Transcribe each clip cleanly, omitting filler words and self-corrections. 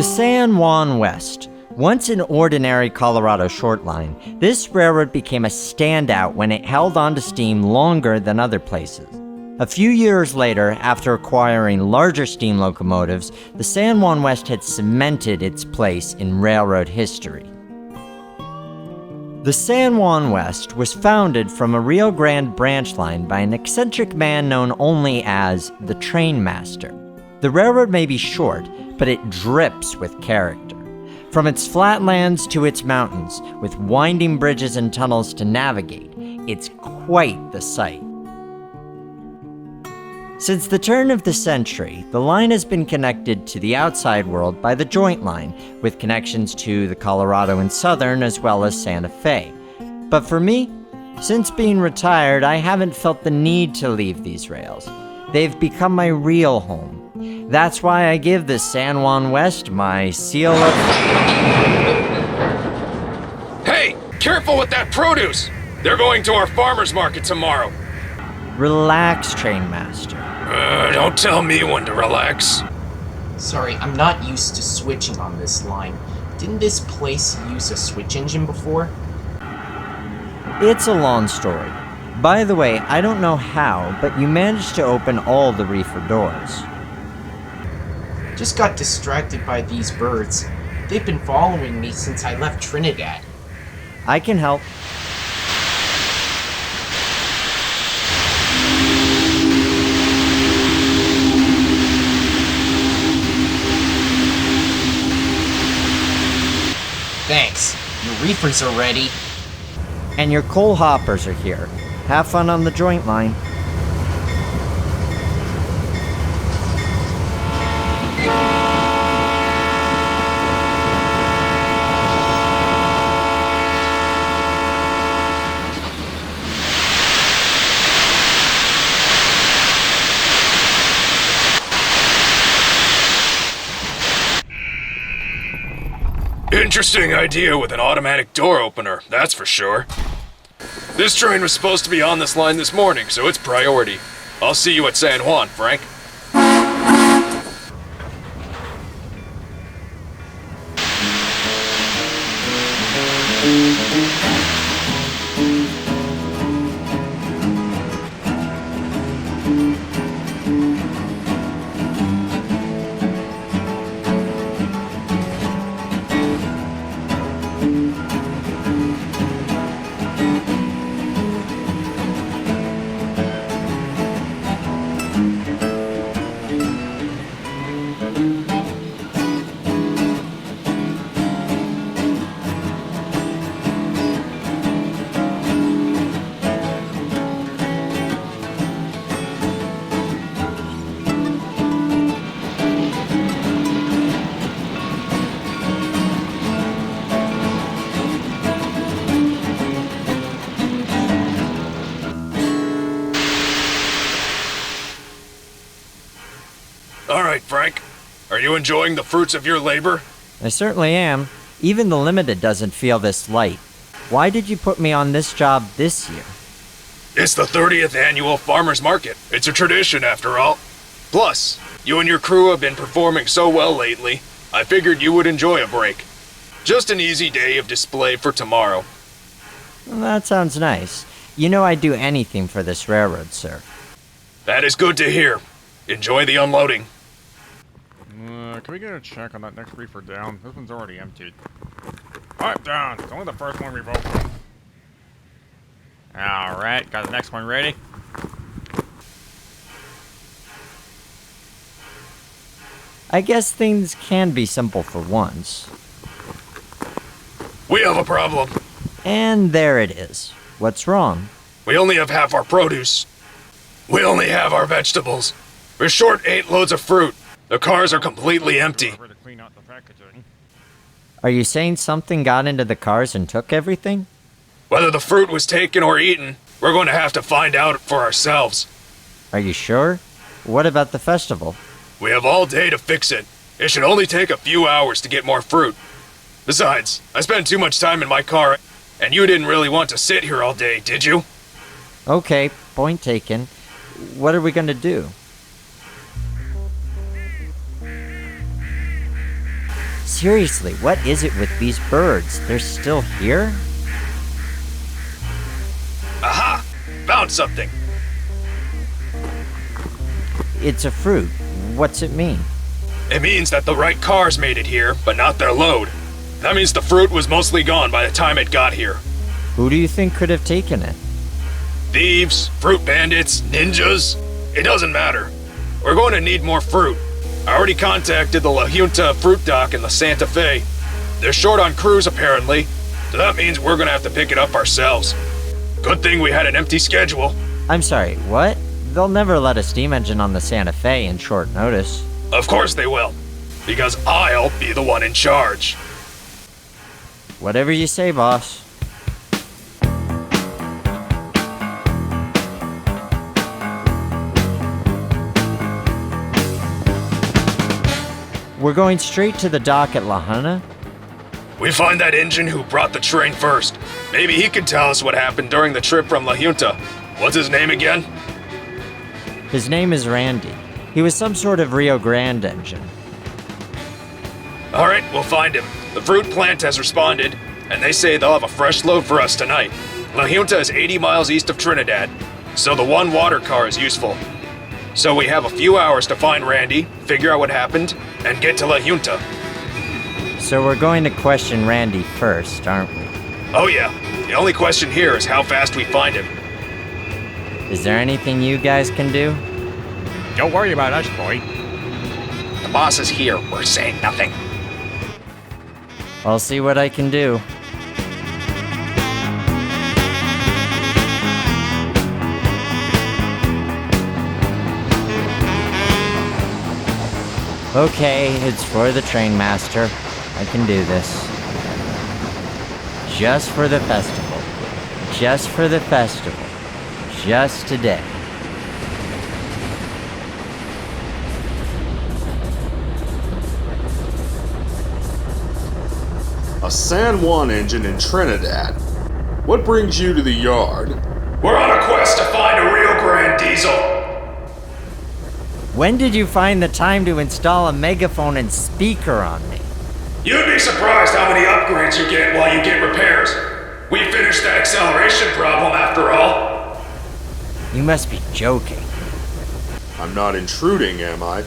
San Juan West. Once an ordinary Colorado short line, this railroad became a standout when it held on to steam longer than other places. A few years later, after acquiring larger steam locomotives, the San Juan West had cemented its place in railroad history. The San Juan West was founded from a Rio Grande branch line by an eccentric man known only as the Trainmaster. The railroad may be short, but it drips with character. From its flatlands to its mountains, with winding bridges and tunnels to navigate, it's quite the sight. Since the turn of the century, the line has been connected to the outside world by the Joint Line, with connections to the Colorado and Southern as well as Santa Fe. But for me, since being retired, I haven't felt the need to leave these rails. They've become my real home. That's why I give the San Juan West my seal of... Hey! Careful with that produce! They're going to our farmer's market tomorrow. Relax, Trainmaster. Don't tell me when to relax. Sorry, I'm not used to switching on this line. Didn't this place use a switch engine before? It's a long story. By the way, I don't know how, but you managed to open all the reefer doors. Just got distracted by these birds. They've been following me since I left Trinidad. I can help. Thanks. Your reefers are ready. And your coal hoppers are here. Have fun on the Joint Line. Interesting idea with an automatic door opener, that's for sure. This train was supposed to be on this line this morning, so it's priority. I'll see you at San Juan, Frank. Alright, Frank. Are you enjoying the fruits of your labor? I certainly am. Even the Limited doesn't feel this light. Why did you put me on this job this year? It's the 30th annual farmer's market. It's a tradition, after all. Plus, you and your crew have been performing so well lately, I figured you would enjoy a break. Just an easy day of display for tomorrow. Well, that sounds nice. You know I'd do anything for this railroad, sir. That is good to hear. Enjoy the unloading. Can we get a check on that next reefer down? This one's already emptied. Alright, down. It's only the first one we've opened. Alright, got the next one ready. I guess things can be simple for once. We have a problem. And there it is. What's wrong? We only have half our produce. We only have our vegetables. We're short 8 loads of fruit. The cars are completely empty. Are you saying something got into the cars and took everything? Whether the fruit was taken or eaten, we're going to have to find out for ourselves. Are you sure? What about the festival? We have all day to fix it. It should only take a few hours to get more fruit. Besides, I spent too much time in my car, and you didn't really want to sit here all day, did you? Okay, point taken. What are we going to do? Seriously, what is it with these birds? They're still here? Aha! Found something. It's a fruit. What's it mean? It means that the right cars made it here, but not their load. That means the fruit was mostly gone by the time it got here. Who do you think could have taken it? Thieves, fruit bandits, ninjas. It doesn't matter. We're going to need more fruit. I already contacted the La Junta fruit dock in the Santa Fe. They're short on crews apparently, so that means we're gonna have to pick it up ourselves. Good thing we had an empty schedule. I'm sorry, what? They'll never let a steam engine on the Santa Fe in short notice. Of course they will, because I'll be the one in charge. Whatever you say, boss. We're going straight to the dock at La Junta? We find that engine who brought the train first. Maybe he can tell us what happened during the trip from La Junta. What's his name again? His name is Randy. He was some sort of Rio Grande engine. All right, we'll find him. The fruit plant has responded, and they say they'll have a fresh load for us tonight. La Junta is 80 miles east of Trinidad, so the one water car is useful. So we have a few hours to find Randy, figure out what happened, and get to La Junta. So we're going to question Randy first, aren't we? Oh yeah, the only question here is how fast we find him. Is there anything you guys can do? Don't worry about us, boy. The boss is here, we're saying nothing. I'll see what I can do. Okay, it's for the Trainmaster. I can do this. Just for the festival. Just for the festival. Just today. A San Juan engine in Trinidad. What brings you to the yard? We're on a quest to find a Rio Grande diesel. When did you find the time to install a megaphone and speaker on me? You'd be surprised how many upgrades you get while you get repairs. We finished that acceleration problem after all. You must be joking. I'm not intruding, am I?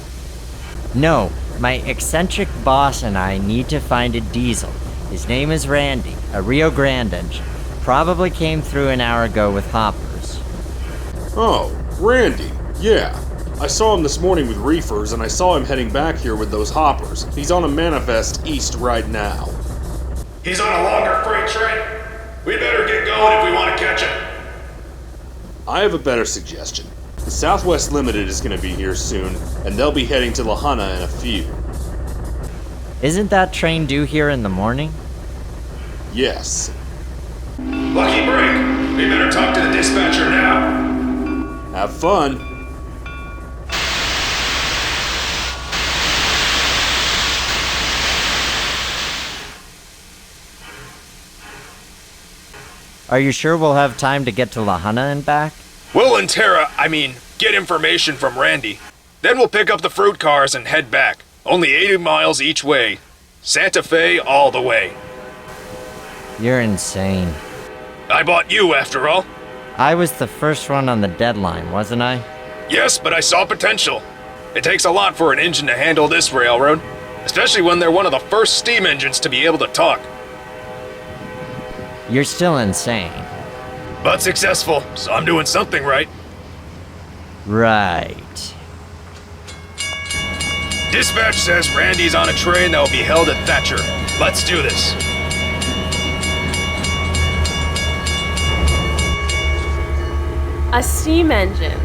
No, my eccentric boss and I need to find a diesel. His name is Randy, a Rio Grande engine. Probably came through an hour ago with hoppers. Oh, Randy. Yeah. I saw him this morning with reefers, and I saw him heading back here with those hoppers. He's on a manifest east right now. He's on a longer freight train. We better get going if we want to catch him. I have a better suggestion. The Southwest Limited is going to be here soon, and they'll be heading to La Junta in a few. Isn't that train due here in the morning? Yes. Lucky break. We better talk to the dispatcher now. Have fun. Are you sure we'll have time to get to La Junta and back? We'll get information from Randy. Then we'll pick up the fruit cars and head back. Only 80 miles each way. Santa Fe all the way. You're insane. I bought you after all. I was the first one on the deadline, wasn't I? Yes, but I saw potential. It takes a lot for an engine to handle this railroad, especially when they're one of the first steam engines to be able to talk. You're still insane. But successful, so I'm doing something right. Right. Dispatch says Randy's on a train that will be held at Thatcher. Let's do this. A steam engine.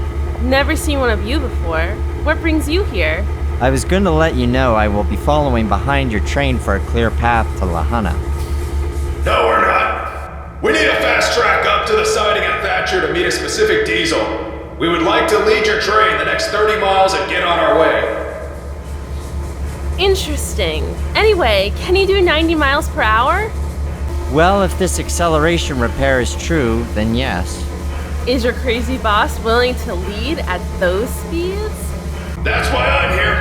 Never seen one of you before. What brings you here? I was going to let you know I will be following behind your train for a clear path to La Junta. No, we're not. We need a fast track up to the siding at Thatcher to meet a specific diesel. We would like to lead your train the next 30 miles and get on our way. Interesting. Anyway, can you do 90 miles per hour? Well, if this acceleration repair is true, then yes. Is your crazy boss willing to lead at those speeds? That's why I'm here.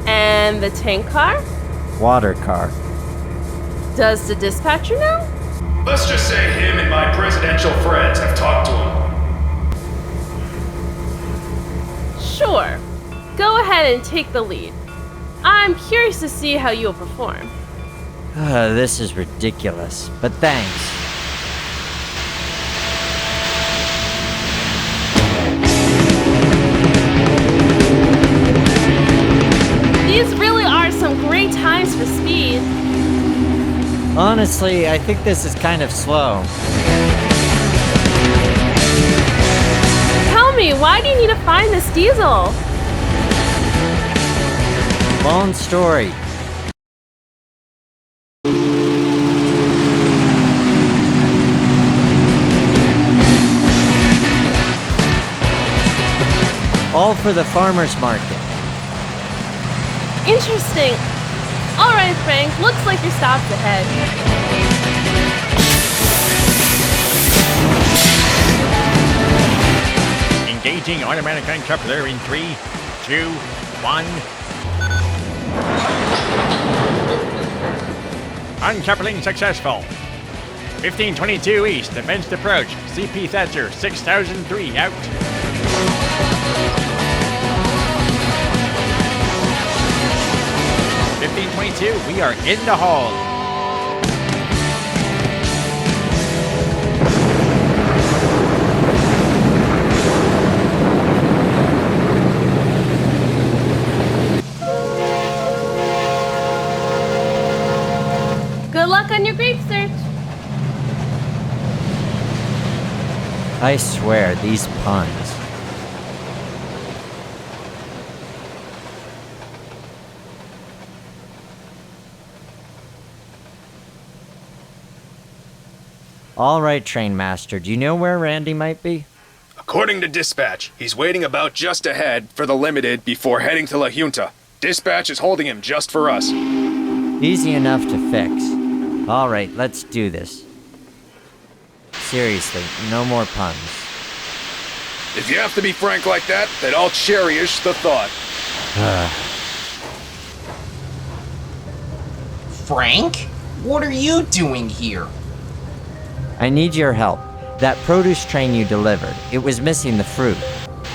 And the tank car? water car. Does the dispatcher know? Let's just say him and my presidential friends have talked to him. Sure. Go ahead and take the lead. I'm curious to see how you'll perform. This is ridiculous, but thanks. These really are some great times for speed. Honestly, I think this is kind of slow. Tell me, why do you need to find this diesel? Long story. All for the farmer's market. Interesting. Alright, Frank, looks like your stop's ahead. Engaging automatic uncoupler in 3, 2, 1. Uncoupling successful. 1522 East, advanced approach. CP Thatcher, 6003, out. 1522, we are in the hall. Good luck on your grape search. I swear, these puns. All right, Trainmaster, do you know where Randy might be? According to dispatch, he's waiting about just ahead for the limited before heading to La Junta. Dispatch is holding him just for us. Easy enough to fix. All right, let's do this. Seriously, no more puns. If you have to be frank like that, then I'll cherish the thought. Frank? What are you doing here? I need your help. That produce train you delivered, it was missing the fruit.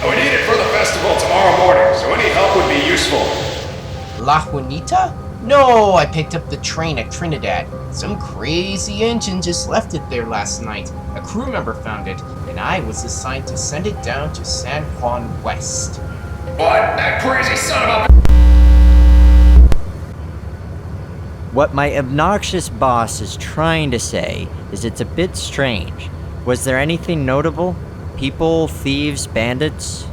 We need it for the festival tomorrow morning, so any help would be useful. La Juanita? No, I picked up the train at Trinidad. Some crazy engine just left it there last night. A crew member found it, and I was assigned to send it down to San Juan West. What? That crazy son of a... What my obnoxious boss is trying to say is it's a bit strange. Was there anything notable? People, thieves, bandits?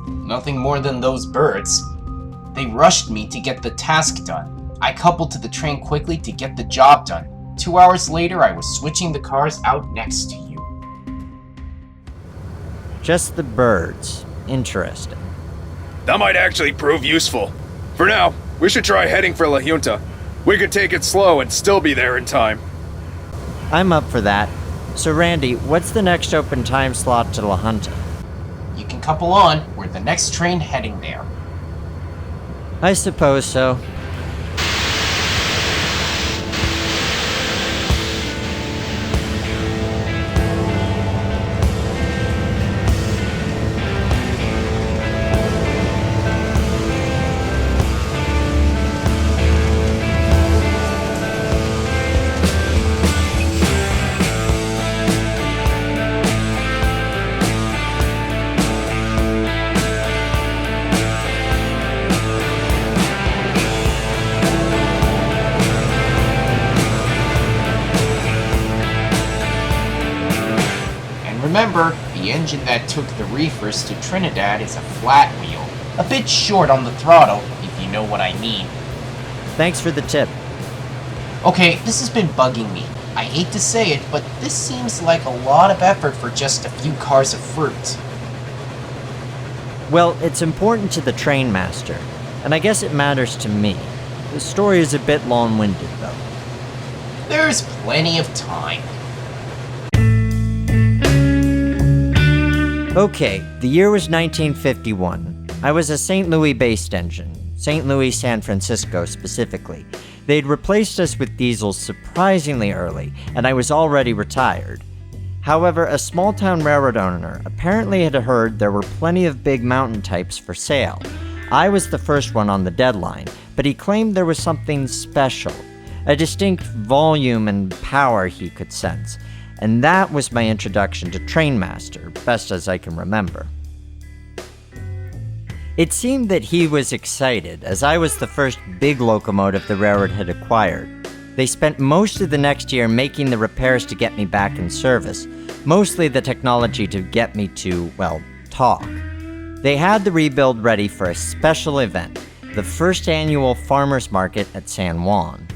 Nothing more than those birds. They rushed me to get the task done. I coupled to the train quickly to get the job done. 2 hours later, I was switching the cars out next to you. Just the birds. Interesting. That might actually prove useful. For now, we should try heading for La Junta. We could take it slow and still be there in time. I'm up for that. So Randy, what's the next open time slot to La Junta? You can couple on. We're the next train heading there. I suppose so. Remember, the engine that took the reefers to Trinidad is a flat wheel. A bit short on the throttle, if you know what I mean. Thanks for the tip. Okay, this has been bugging me. I hate to say it, but this seems like a lot of effort for just a few cars of fruit. Well, it's important to the Trainmaster, and I guess it matters to me. The story is a bit long-winded, though. There's plenty of time. Okay, the year was 1951. I was a St. Louis-based engine. St. Louis, San Francisco specifically. They'd replaced us with diesels surprisingly early, and I was already retired. However, a small-town railroad owner apparently had heard there were plenty of big mountain types for sale. I was the first one on the deadline, but he claimed there was something special, a distinct volume and power he could sense, and that was my introduction to Trainmaster, best as I can remember. It seemed that he was excited, as I was the first big locomotive the railroad had acquired. They spent most of the next year making the repairs to get me back in service, mostly the technology to get me to, well, talk. They had the rebuild ready for a special event, the first annual farmers market at San Juan.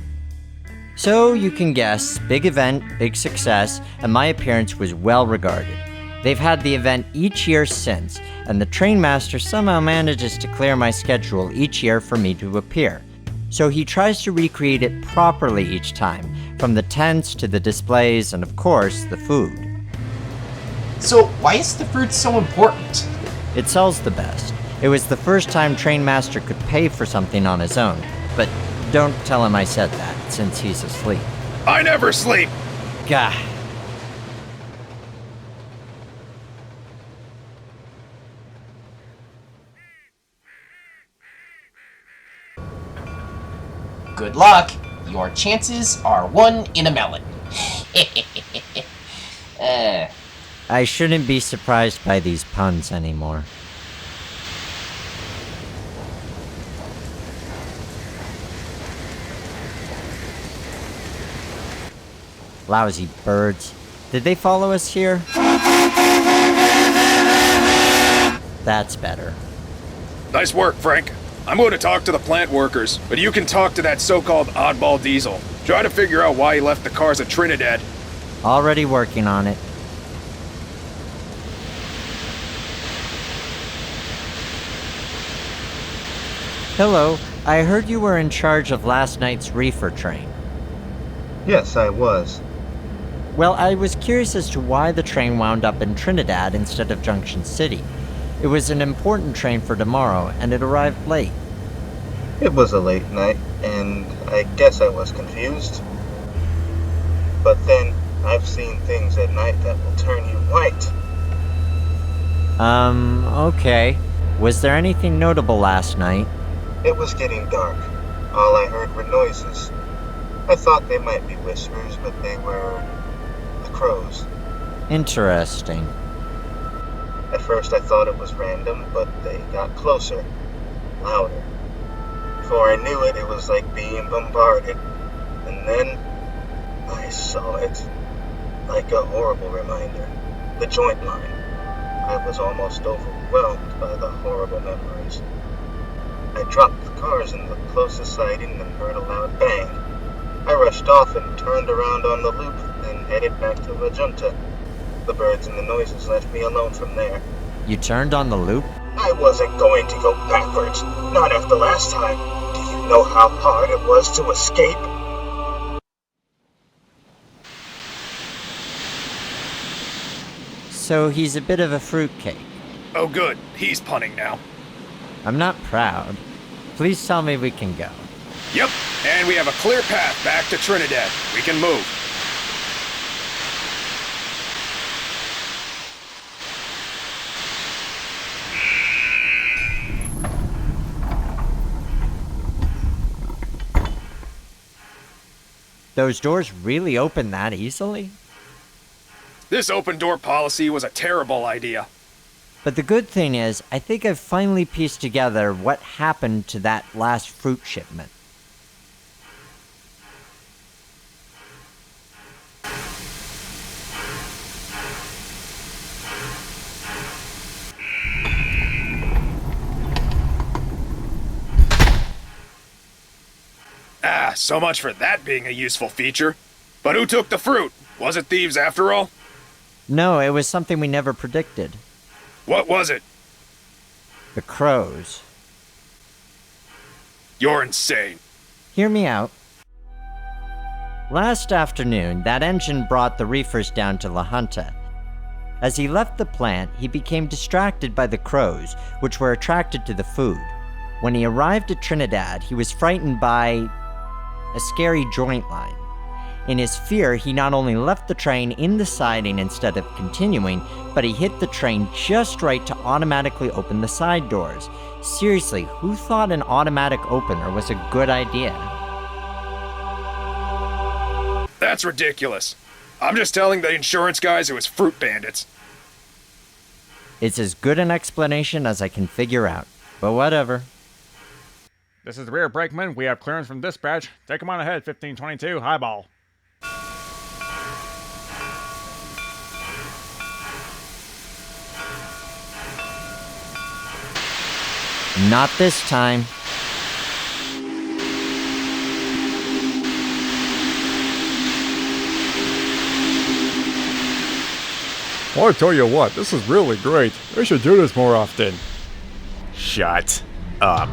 So you can guess, big event, big success, and my appearance was well regarded. They've had the event each year since, and the Trainmaster somehow manages to clear my schedule each year for me to appear. So he tries to recreate it properly each time, from the tents to the displays and of course, the food. So why is the fruit so important? It sells the best. It was the first time Trainmaster could pay for something on his own, but don't tell him I said that, since he's asleep. I never sleep! Gah. Good luck. Your chances are 1 in a melon. I shouldn't be surprised by these puns anymore. Lousy birds. Did they follow us here? That's better. Nice work, Frank. I'm going to talk to the plant workers, but you can talk to that so-called oddball Diesel. Try to figure out why he left the cars at Trinidad. Already working on it. Hello, I heard you were in charge of last night's reefer train. Yes, I was. Well, I was curious as to why the train wound up in Trinidad instead of Junction City. It was an important train for tomorrow, and it arrived late. It was a late night, and I guess I was confused. But then, I've seen things at night that will turn you white. Okay. Was there anything notable last night? It was getting dark. All I heard were noises. I thought they might be whispers, but they were the crows. Interesting. At first I thought it was random, but they got closer, louder. Before I knew it, it was like being bombarded. And then I saw it. Like a horrible reminder. The joint line. I was almost overwhelmed by the horrible memories. I dropped the cars in the closest siding and heard a loud bang. I rushed off and turned around on the loop, then headed back to La Junta. The birds and the noises left me alone from there. You turned on the loop? I wasn't going to go backwards, not after last time. Do you know how hard it was to escape? So he's a bit of a fruitcake. Oh good, he's punning now. I'm not proud. Please tell me we can go. Yep, and we have a clear path back to Trinidad. We can move. Those doors really open that easily? This open door policy was a terrible idea. But the good thing is, I think I've finally pieced together what happened to that last fruit shipment. Ah, so much for that being a useful feature. But who took the fruit? Was it thieves after all? No, it was something we never predicted. What was it? The crows. You're insane. Hear me out. Last afternoon, that engine brought the reefers down to La Junta. As he left the plant, he became distracted by the crows, which were attracted to the food. When he arrived at Trinidad, he was frightened by a scary joint line. In his fear, he not only left the train in the siding instead of continuing, but he hit the train just right to automatically open the side doors. Seriously, who thought an automatic opener was a good idea? That's ridiculous. I'm just telling the insurance guys it was fruit bandits. It's as good an explanation as I can figure out, but whatever. This is the rear brakeman. We have clearance from dispatch. Take him on ahead, 1522, highball. Not this time. Well, I tell you what, this is really great. We should do this more often. Shut up.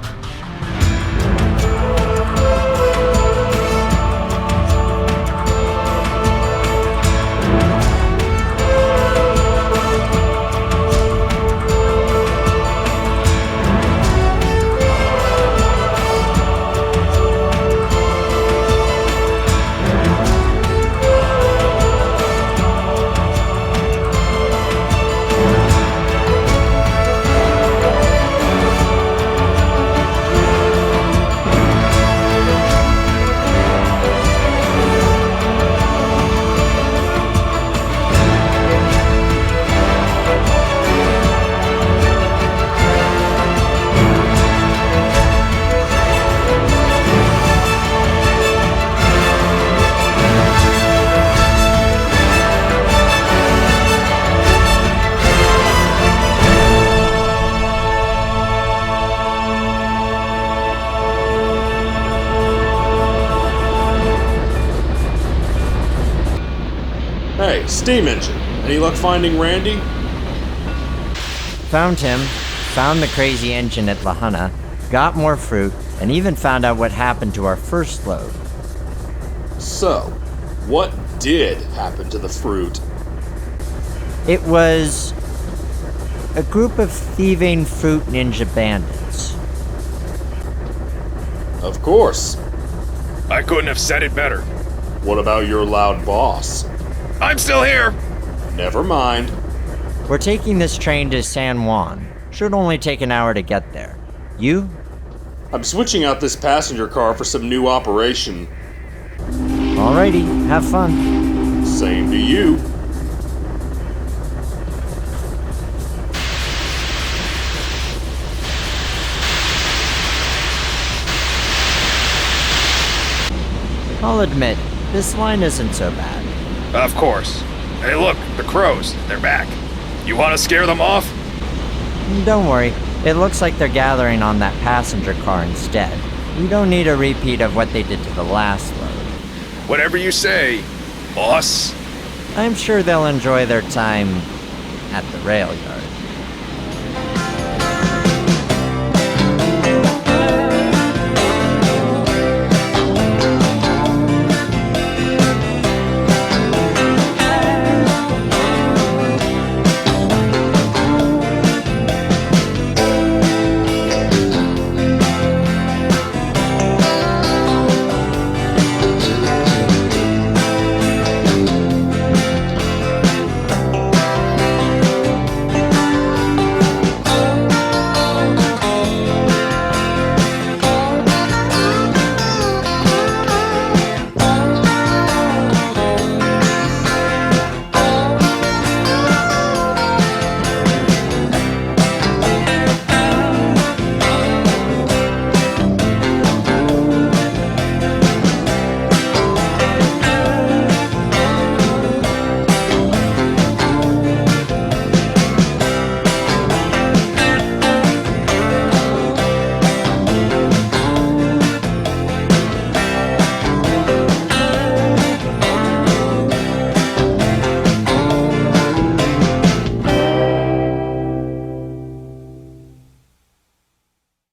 Hey, steam engine. Any luck finding Randy? Found him, found the crazy engine at Lahana, got more fruit, and even found out what happened to our first load. So, what did happen to the fruit? It was a group of thieving fruit ninja bandits. Of course. I couldn't have said it better. What about your loud boss? I'm still here! Never mind. We're taking this train to San Juan. Should only take an hour to get there. You? I'm switching out this passenger car for some new operation. Alrighty, have fun. Same to you. I'll admit, this line isn't so bad. Of course. Hey look, the crows. They're back. You want to scare them off? Don't worry, it looks like they're gathering on that passenger car instead. We don't need a repeat of what they did to the last load. Whatever you say, boss. I'm sure they'll enjoy their time at the rail yard.